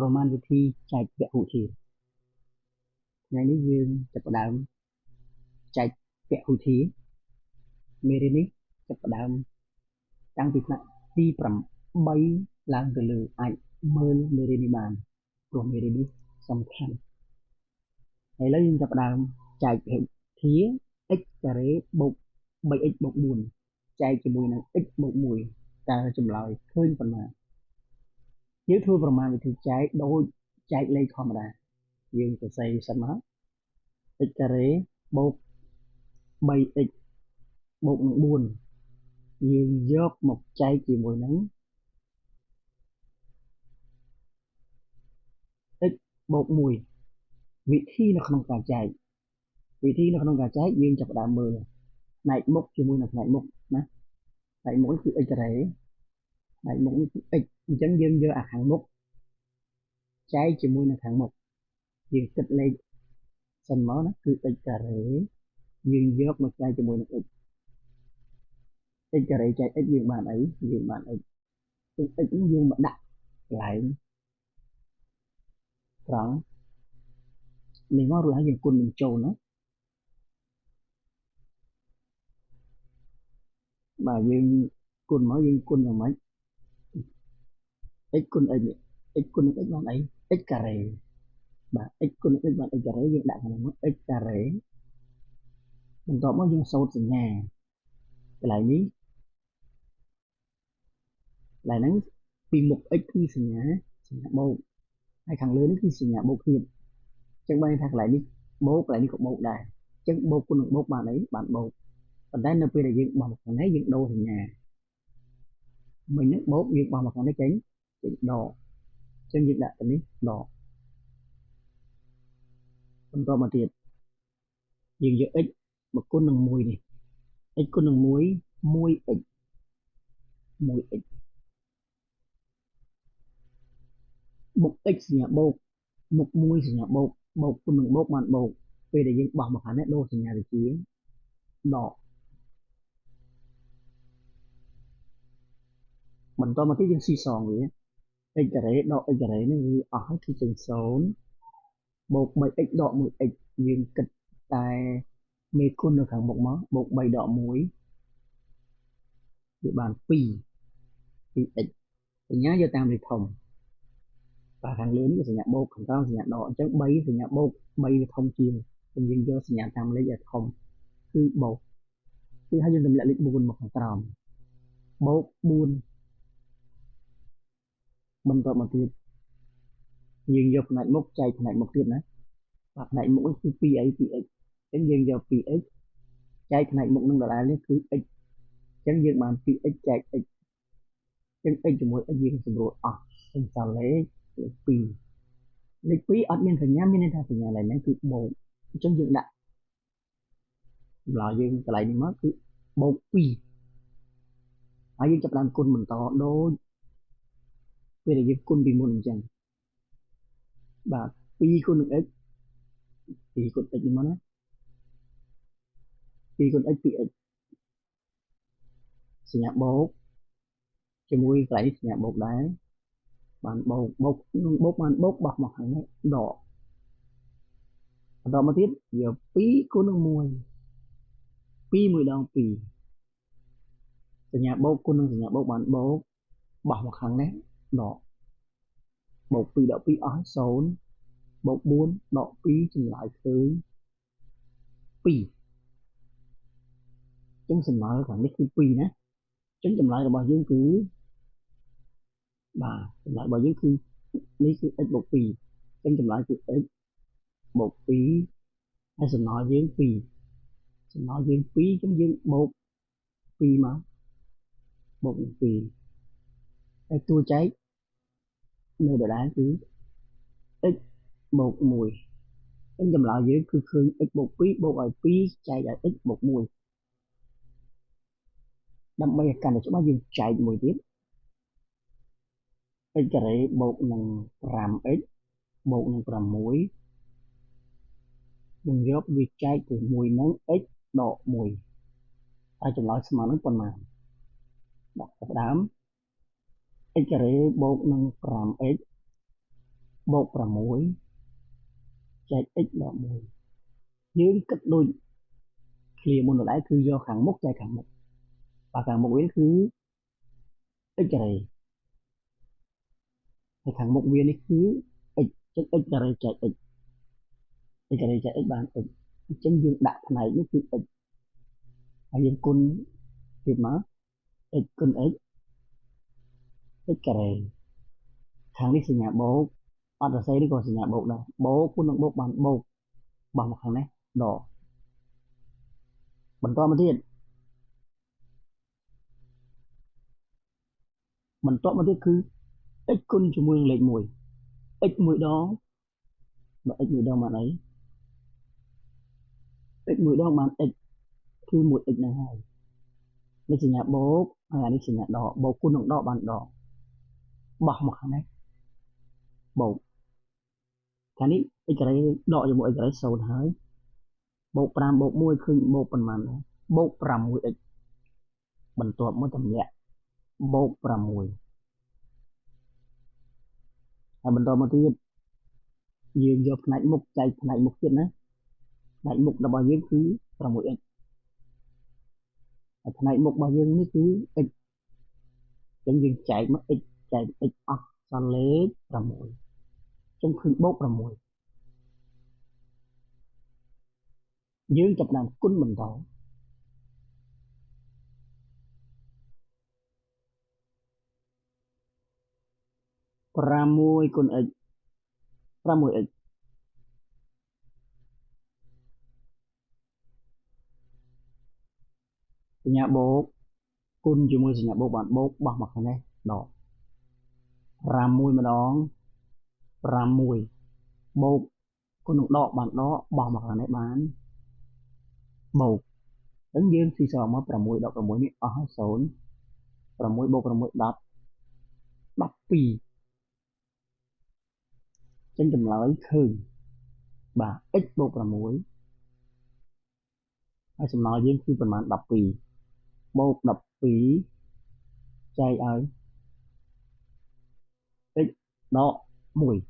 ប្រមាណវិធីចែកពហុធាតុថ្ងៃនេះយើងចាប់ផ្ដើមចែកពហុធាតុមេរៀននេះចាប់ផ្ដើមតាំងពីថ្នាក់ទី8ឡើងទៅលើអាចមើលមេរៀននេះបានព្រោះមេរៀននេះសំខាន់ឥឡូវយើងចាប់ផ្ដើមចែកពហុធាតុ x ការ៉េបូក 3x បូក 4 ចែកជាមួយនឹង x បូក 1 តើចម្លើយឃើញប៉ុន្មានយើងធ្វើប្រមាណវិធីចែកដូចចែកលេខធម្មតាយើងសរសេរសិនមក x ការ៉េបូក 3x បូកនឹង4យើងយកមកចែកជាមួយនឹង x បូក1វិធីនៅក្នុងការចែកយើងចាប់ផ្ដើមមើលផ្នែកមុខជាមួយនឹងផ្នែកមុខណាផ្នែកមុខនេះគឺ x ការ៉េផ្នែកមុខនេះគឺ x អញ្ចឹងយើងយកអាខាងមុខចែកជាមួយនឹងខាងមុខយើងគិតលេខសិនមកណាគឺ x ការ៉េយើងយកមកចែកជាមួយនឹង x ការ៉េចែក x យើងបានអីយើងបាន x នេះយើងមកដាក់កន្លែងត្រង់នេះមករួចហើយយើងគុណនឹងចូលណាបាទយើងគុណមកយើងគុណយ៉ាងម៉េច x គុណ x នេះ x គុណ x បានអី x ការ៉េបាទ x គុណ x បាន x ការ៉េយើងដាក់ខាងនេះមក x ការ៉េបន្ទាប់មកយើងសូត្រសញ្ញាកន្លែងនេះកន្លែងហ្នឹងពីមុខ x គឺសញ្ញាបូកហើយខាងលើនេះគឺសញ្ញាបូកទៀតអញ្ចឹងបានថាកន្លែងនេះបូកកន្លែងនេះក៏បូកដែរអញ្ចឹងបូកគុណនឹងបូកបានអីបានបូកប៉ុន្តែនៅពេលដែលយើងបោះមកខាងនេះយើងដូរសញ្ញាមិញហ្នឹងបូកយើងបោះមកខាងនេះចេញដកអញ្ចឹងយើងដាក់ទៅនេះដកបន្តមកទៀតយើងយក x មកគុណនឹង1នេះ x គុណនឹង1 1x មុខ x សញ្ញាបូកមុខ1សញ្ញាបូកបូកគុណនឹងបូកបានបូកពេលដែលយើងបោះមកខាងនេះដូរសញ្ញាទៅជាដកបន្តមកទៀតយើងស៊ីសងវា x ការ៉េដក x ការ៉េនេះវាអស់ហើយគឺចេញ0បូក 3x ដក 1x យើងគិតតែមេគុណនៅខាងមុខមកបូក3ដក1វាបាន2x សញ្ញាយកតាមលេខធំបាទខាងលើនេះគឺសញ្ញាបូកខាងក្រោមសញ្ញាដកអញ្ចឹង3សញ្ញាបូក3វាធំជាងយើងយកសញ្ញាតាមលេខឲ្យធំគឺបូកគឺហើយយើងទម្លាក់លេខ4មកខាងក្រោមបូក4បន្តមកទៀតយើងយកផ្នែកមុខចែកផ្នែកមុខទៀតណាបាទផ្នែកមុខនេះគឺ 2x អញ្ចឹងយើងយក 2x ចែកផ្នែកមុខនឹងដដែលនេះគឺ x អញ្ចឹងយើងបាន 2x ចែក x អញ្ចឹង x ជាមួយ x យើងសម្រួលអស់អញ្ចឹងលេខ2លេខ2អត់មានសញ្ញាមានន័យថាសញ្ញាឡើយហ្នឹងគឺបូកអញ្ចឹងយើងដាក់ចម្លើយយើងកន្លែងនេះមកគឺបូក2ហើយយើងចាប់ផ្ដើមគុណបន្តដូចពេលដែលយើងគុណពីមុនអញ្ចឹងបាទ2គុណនឹង x 2គុណ x នេះមកណា2គុណ x 2x សញ្ញាបូកជាមួយកន្លែងនេះសញ្ញាបូកដែរបានបូកនឹងបូកបានបូកបោះមកខាងនេះដកបន្តមកទៀតយក2គុណនឹង1 2 1ដង2សញ្ញាបូកគុណនឹងសញ្ញាបូកបានបូកបោះមកខាងនេះដកបូក2ដក2អស់0បូក4ដក2ចម្លើយឃើញ2អញ្ចឹងសំណល់ខាងនេះគឺ2ណាអញ្ចឹងចម្លើយរបស់យើងគឺបាទចម្លើយរបស់យើងគឺនេះគឺ x បូក2អញ្ចឹងចម្លើយគឺ x បូក2ហើយសំណល់យើង2អញ្ចឹងយើងបូក2មកបូក2ហើយតួចែកនៅដដែលគឺ x បូក1អញ្ចឹងចម្លើយយើងគឺឃើញ x បូក2បូកឲ្យ2ចែកឲ្យ x បូក1ដើម្បីឲ្យកាន់តែច្បាស់យើងចែកមួយទៀត x ការ៉េបូកនឹង 5x បូកនឹង6យើងយកវាចែកជាមួយនឹង x ដក1ហើយចម្លើយស្មើនឹងប៉ុន្មានបាទចាប់ផ្ដើម x ការ៉េបូកនឹង 5x បូក6ចែក x ដក1យើងគិតដូចឃ្លាមុនដែរគឺយកខាងមុខចែកខាងមុខvàខាងមុខវាគឺ x ការ៉េហើយខាងមុខវានេះគឺ x ចឹង x ការ៉េចែក x x ការ៉េចែក x បាន x អញ្ចឹងយើងដាក់ផ្នែកនេះគឺ x ហើយយើងគុណទៀតមក x គុណ x x ការ៉េខាងនេះសញ្ញាបូកអត់សរសេរនេះក៏សញ្ញាបូកដែរបូកគុណនឹងបូកបានបូកបោះមកខាងនេះដកបន្តមកទៀតគឺ x គុណជាមួយនឹងលេខ1 x មួយដងបើ x មួយដងបានអី x មួយដងបាន x គឺ 1x ហ្នឹងហើយនេះសញ្ញាបូកហើយអានេះសញ្ញាដកបូកគុណនឹងដកបានដកបោះមកខាងនេះបូកខាងនេះ x ការ៉េដកជាមួយ x ការ៉េ0ហើយបូក5បូក1ឃើញបូកប៉ុន្មានដែរបូក 6x បន្ទាប់មកតម្លាក់បូក6ហើយបន្តមកទៀតយើងយកផ្នែកមុខចែកផ្នែកមុខទៀតណាផ្នែកមុខរបស់យើងគឺ 6x ហើយផ្នែកមុខរបស់យើងនេះគឺ x អញ្ចឹងយើងចែកមក x ចែក x អស់សល់លេខ6អញ្ចឹងឃើញបូក6យើងចាប់ផ្ដើមគុណបន្ត6គុណ x 6x សញ្ញាបូកគុណជាមួយសញ្ញាបូកបានបូកបោះមកខាងនេះដក6ម្ដង6បូកគុណនឹងដកបានដកបោះមកខាងនេះបានបូកអញ្ចឹងយើងស៊ីសល់មក6ដក6នេះអស់ហើយ0 6បូក6 10 12ចឹងចម្លើយឃើញបាទ x បូក6ហើយសំណល់យើងគឺប្រមាណ12បូក12ចែកឲ្យ x ដក1